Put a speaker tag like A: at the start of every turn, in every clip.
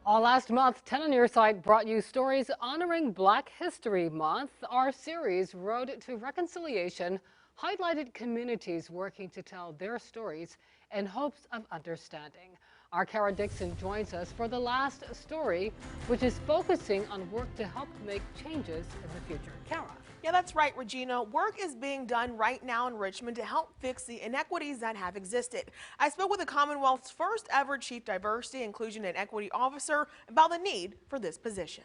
A: All last month, 10 on Your Side brought you stories honoring Black History Month. Our series, Road to Reconciliation, highlighted communities working to tell their stories in hopes of understanding. Our Kara Dixon joins us for the last story, which is focusing on work to help make changes in the future. Kara.
B: Yeah, that's right, Regina. Work is being done right now in Richmond to help fix the inequities that have existed. I spoke with the Commonwealth's first ever Chief Diversity, Inclusion, and Equity Officer about the need for this position.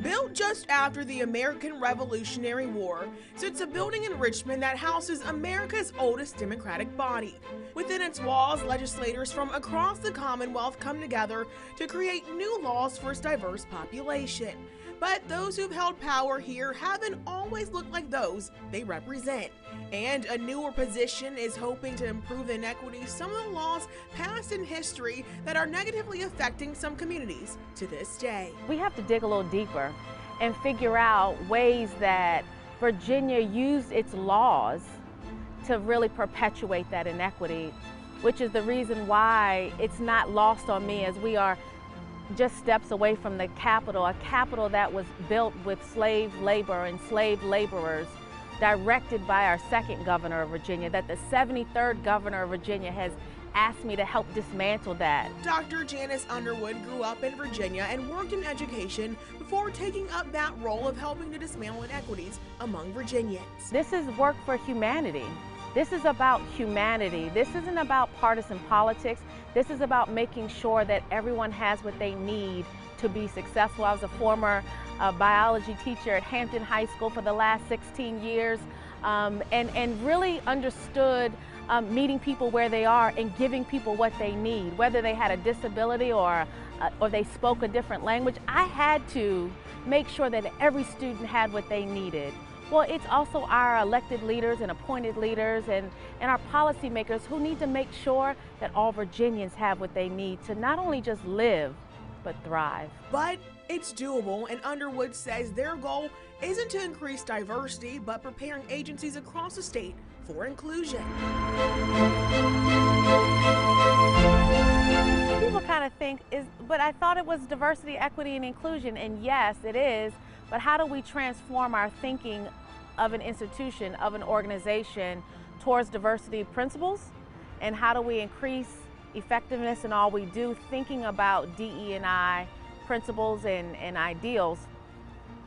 B: Built just after the American Revolutionary War, sits a building in Richmond that houses America's oldest democratic body. Within its walls, legislators from across the Commonwealth come together to create new laws for its diverse population. But those who've held power here haven't always looked like those they represent. And a newer position is hoping to improve the inequities some of the laws passed in history that are negatively affecting some communities to this day.
C: We have to dig a little deeper and figure out ways that Virginia used its laws to really perpetuate that inequity, which is the reason why it's not lost on me as we are just steps away from the Capitol, a Capitol that was built with slave labor and slave laborers, directed by our second governor of Virginia, that the 73rd governor of Virginia has asked me to help dismantle that.
B: Dr. Janice Underwood grew up in Virginia and worked in education before taking up that role of helping to dismantle inequities among Virginians.
C: This is work for humanity. This is about humanity. This isn't about partisan politics. This is about making sure that everyone has what they need to be successful. I was a former biology teacher at Hampton High School for the last 16 years and really understood meeting people where they are and giving people what they need, whether they had a disability or they spoke a different language. I had to make sure that every student had what they needed. Well, it's also our elected leaders and appointed leaders and our policymakers who need to make sure that all Virginians have what they need to not only just live, but thrive.
B: But it's doable, and Underwood says their goal isn't to increase diversity, but preparing agencies across the state for inclusion.
C: People kind of think, but I thought it was diversity, equity, and inclusion, and yes, it is, but how do we transform our thinking of an institution, of an organization, towards diversity principles? And how do we increase effectiveness in all we do, thinking about DE&I principles and ideals,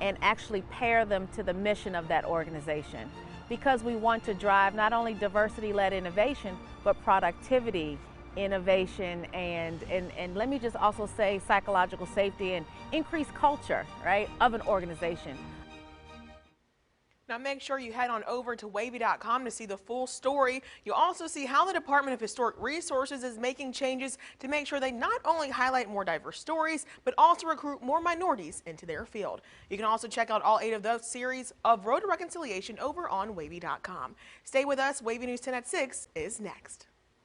C: and actually pair them to the mission of that organization? Because we want to drive not only diversity-led innovation, but productivity, innovation, and let me just also say psychological safety and increased culture, right, of an organization.
B: Now make sure you head on over to WAVY.com to see the full story. You'll also see how the Department of Historic Resources is making changes to make sure they not only highlight more diverse stories, but also recruit more minorities into their field. You can also check out all 8 of those series of Road to Reconciliation over on WAVY.com. Stay with us. WAVY News 10 at 6 is next.